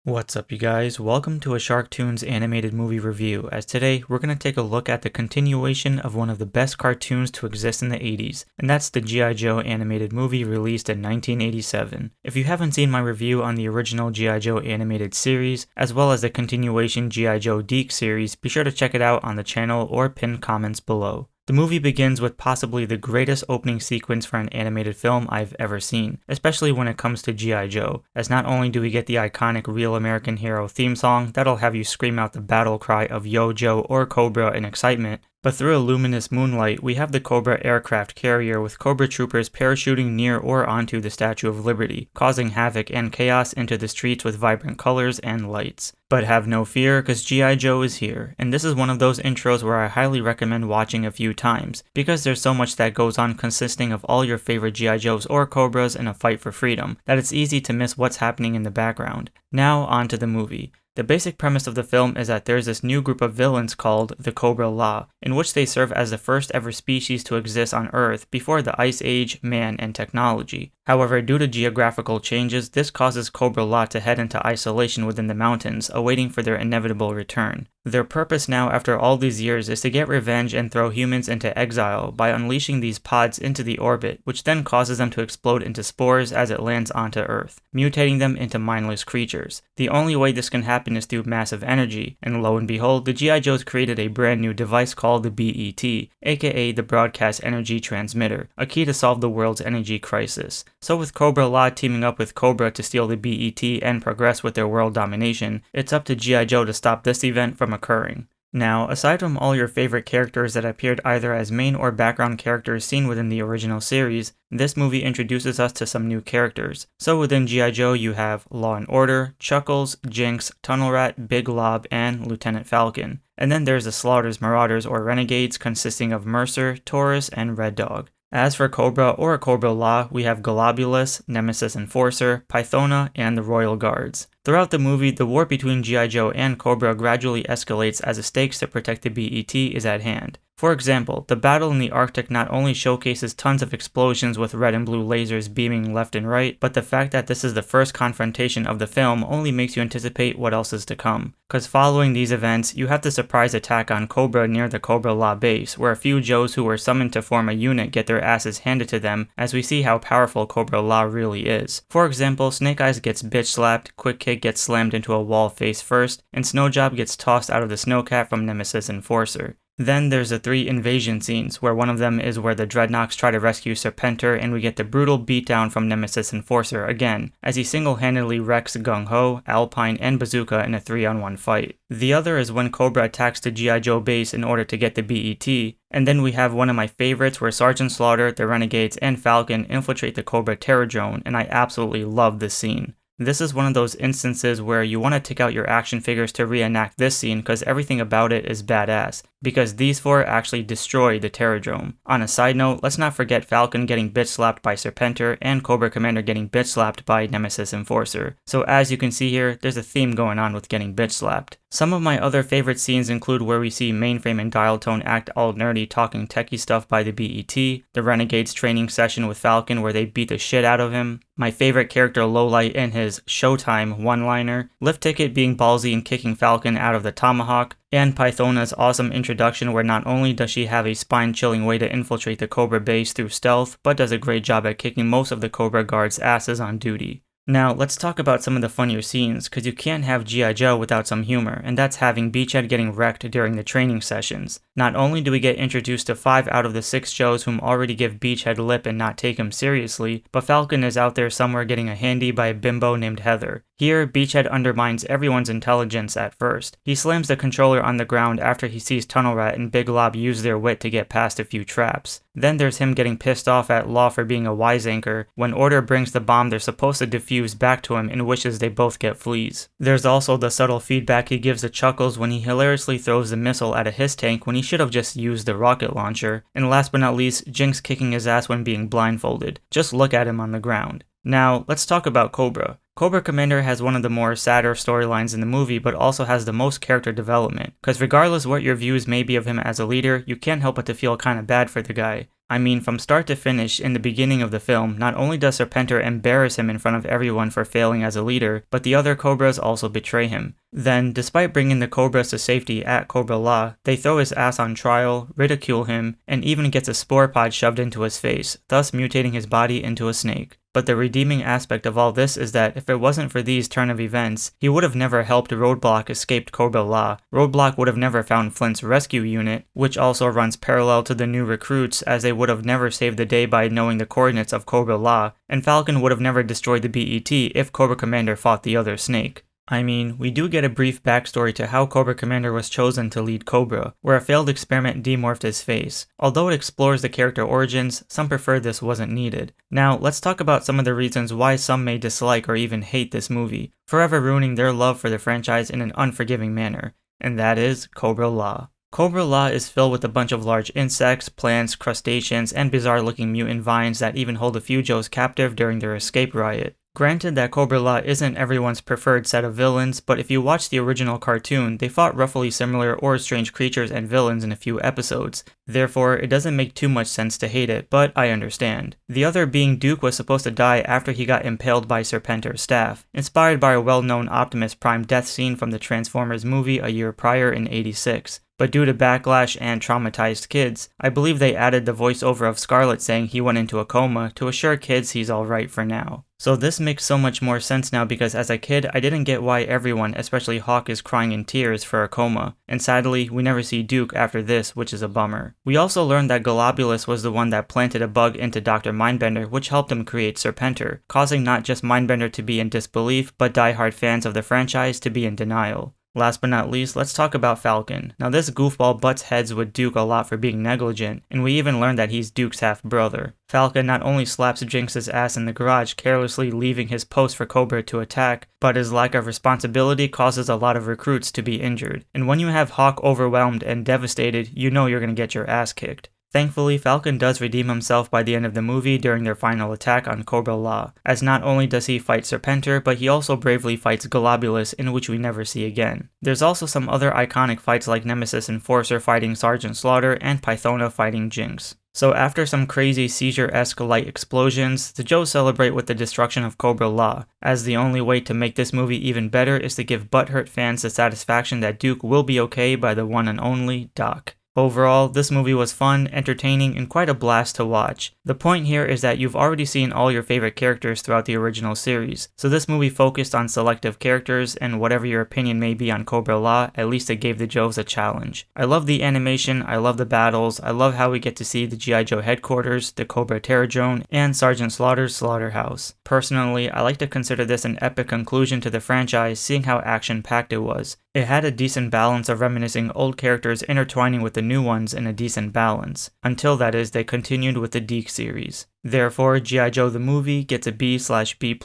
What's up you guys, welcome to a SHARKTOONS animated movie review, as today we're going to take a look at the continuation of one of the best cartoons to exist in the 80s, and that's the G.I. Joe animated movie released in 1987. If you haven't seen my review on the original G.I. Joe animated series, as well as the continuation G.I. Joe DIC series, be sure to check it out on the channel or pinned comments below. The movie begins with possibly the greatest opening sequence for an animated film I've ever seen, especially when it comes to G.I. Joe, as not only do we get the iconic Real American Hero theme song that'll have you scream out the battle cry of Yo Joe or Cobra in excitement, but through a luminous moonlight, we have the Cobra aircraft carrier with Cobra troopers parachuting near or onto the Statue of Liberty, causing havoc and chaos into the streets with vibrant colors and lights. But have no fear, cause G.I. Joe is here, and this is one of those intros where I highly recommend watching a few times, because there's so much that goes on consisting of all your favorite G.I. Joes or Cobras in a fight for freedom, that it's easy to miss what's happening in the background. Now on to the movie. The basic premise of the film is that there's this new group of villains called the Cobra La, in which they serve as the first ever species to exist on Earth before the Ice Age, man, and technology. However, due to geographical changes, this causes Cobra La to head into isolation within the mountains, awaiting for their inevitable return. Their purpose now after all these years is to get revenge and throw humans into exile by unleashing these pods into the orbit, which then causes them to explode into spores as it lands onto Earth, mutating them into mindless creatures. The only way this can happen is through massive energy, and lo and behold, the G.I. Joes created a brand new device called the BET, aka the Broadcast Energy Transmitter, a key to solve the world's energy crisis. So with Cobra La teaming up with Cobra to steal the BET and progress with their world domination, it's up to G.I. Joe to stop this event from occurring. Now, aside from all your favorite characters that appeared either as main or background characters seen within the original series, this movie introduces us to some new characters. So within G.I. Joe you have Law and Order, Chuckles, JINX, Tunnel Rat, Big Lob, and Lieutenant Falcon. And then there's the Slaughters, Marauders, or Renegades consisting of Mercer, Taurus, and Red Dog. As for Cobra or Cobra La, we have Golobulous, Nemesis Enforcer, PYTHONA, and the Royal Guards. Throughout the movie, the war between G.I. Joe and Cobra gradually escalates as the stakes to protect the BET is at hand. For example, the battle in the Arctic not only showcases tons of explosions with red and blue lasers beaming left and right, but the fact that this is the first confrontation of the film only makes you anticipate what else is to come. Cause following these events, you have the surprise attack on Cobra near the Cobra La base, where a few Joes who were summoned to form a unit get their asses handed to them as we see how powerful Cobra La really is. For example, Snake Eyes gets bitch slapped, Quick Kick gets slammed into a wall face first, and Snowjob gets tossed out of the snowcat from Nemesis Enforcer. Then there's the 3 invasion scenes, where one of them is where the Dreadnoks try to rescue Serpentor and we get the brutal beatdown from Nemesis Enforcer again, as he single-handedly wrecks Gung Ho, Alpine, and Bazooka in a 3-on-1 fight. The other is when Cobra attacks the G.I. Joe base in order to get the BET, and then we have one of my favorites where Sergeant Slaughter, the Renegades, and Falcon infiltrate the Cobra Terror Drone, and I absolutely love this scene. This is one of those instances where you want to take out your action figures to reenact this scene because everything about it is badass, because these 4 actually destroy the Terradrome. On a side note, let's not forget Falcon getting bitch slapped by Serpentor and Cobra Commander getting bitch slapped by Nemesis Enforcer. So as you can see here, there's a theme going on with getting bitch slapped. Some of my other favorite scenes include where we see Mainframe and Dial Tone act all nerdy talking techie stuff by the BET, the Renegades training session with Falcon where they beat the shit out of him, my favorite character Lowlight and his Showtime one-liner, Lift Ticket being ballsy and kicking Falcon out of the Tomahawk, and PYTHONA's awesome introduction where not only does she have a spine-chilling way to infiltrate the Cobra base through stealth, but does a great job at kicking most of the Cobra guards' asses on duty. Now, let's talk about some of the funnier scenes, cause you can't have G.I. Joe without some humor, and that's having Beachhead getting wrecked during the training sessions. Not only do we get introduced to 5 out of the 6 Joes whom already give Beachhead lip and not take him seriously, but Falcon is out there somewhere getting a handy by a bimbo named Heather. Here, Beachhead undermines everyone's intelligence at first. He slams the controller on the ground after he sees Tunnel Rat and Big Lob use their wit to get past a few traps. Then there's him getting pissed off at Law for being a wiseacre when Order brings the bomb they're supposed to defuse back to him and wishes they both get fleas. There's also the subtle feedback he gives to Chuckles when he hilariously throws the missile at a his tank when he should have just used the rocket launcher. And last but not least, JINX kicking his ass when being blindfolded. Just look at him on the ground. Now, let's talk about Cobra. Cobra Commander has one of the more sadder storylines in the movie, but also has the most character development, because regardless what your views may be of him as a leader, you can't help but to feel kinda bad for the guy. I mean, from start to finish, in the beginning of the film, not only does Serpentor embarrass him in front of everyone for failing as a leader, but the other Cobras also betray him. Then, despite bringing the Cobras to safety at Cobra La, they throw his ass on trial, ridicule him, and even gets a spore pod shoved into his face, thus mutating his body into a snake. But the redeeming aspect of all this is that if it wasn't for these turn of events, he would have never helped Roadblock escape Cobra La. Roadblock would have never found Flint's rescue unit, which also runs parallel to the new recruits, as they would have never saved the day by knowing the coordinates of Cobra La, and Falcon would have never destroyed the BET if Cobra Commander fought the other snake. I mean, we do get a brief backstory to how Cobra Commander was chosen to lead Cobra, where a failed experiment demorphed his face. Although it explores the character origins, some prefer this wasn't needed. Now, let's talk about some of the reasons why some may dislike or even hate this movie, forever ruining their love for the franchise in an unforgiving manner. And that is Cobra La. Cobra La is filled with a bunch of large insects, plants, crustaceans, and bizarre-looking mutant vines that even hold a few Joes captive during their escape riot. Granted that Cobra La isn't everyone's preferred set of villains, but if you watch the original cartoon, they fought roughly similar or strange creatures and villains in a few episodes. Therefore, it doesn't make too much sense to hate it, but I understand. The other being Duke was supposed to die after he got impaled by Serpentor's staff, inspired by a well-known Optimus Prime death scene from the Transformers movie a year prior in '86. But due to backlash and traumatized kids, I believe they added the voiceover of Scarlet saying he went into a coma to assure kids he's alright for now. So this makes so much more sense now because as a kid, I didn't get why everyone, especially Hawk, is crying in tears for a coma. And sadly, we never see Duke after this, which is a bummer. We also learned that Golobulous was the one that planted a bug into Dr. Mindbender, which helped him create Serpentor, causing not just Mindbender to be in disbelief, but die-hard fans of the franchise to be in denial. Last but not least, let's talk about Falcon. Now this goofball butts heads with Duke a lot for being negligent, and we even learned that he's Duke's half-brother. Falcon not only slaps JINX's ass in the garage, carelessly leaving his post for Cobra to attack, but his lack of responsibility causes a lot of recruits to be injured. And when you have Hawk overwhelmed and devastated, you know you're gonna get your ass kicked. Thankfully, Falcon does redeem himself by the end of the movie during their final attack on Cobra La, as not only does he fight Serpentor, but he also bravely fights Golobulous, in which we never see again. There's also some other iconic fights like Nemesis Enforcer fighting Sergeant Slaughter and PYTHONA fighting JINX. So after some crazy seizure-esque light explosions, the Joes celebrate with the destruction of Cobra La, as the only way to make this movie even better is to give butthurt fans the satisfaction that Duke will be okay by the one and only Doc. Overall, this movie was fun, entertaining, and quite a blast to watch. The point here is that you've already seen all your favorite characters throughout the original series, so this movie focused on selective characters, and whatever your opinion may be on Cobra La, at least it gave the Joes a challenge. I love the animation, I love the battles, I love how we get to see the G.I. Joe headquarters, the Cobra Terradrome, and Sergeant Slaughter's slaughterhouse. Personally, I like to consider this an epic conclusion to the franchise, seeing how action-packed it was. It had a decent balance of reminiscing old characters intertwining with the new ones in a decent balance, until that is they continued with the DiC series. Therefore, G.I. Joe the movie gets a B/B+.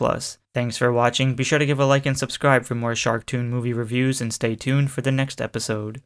Thanks for watching, be sure to give a like and subscribe for more SHARKTOON movie reviews and stay tuned for the next episode.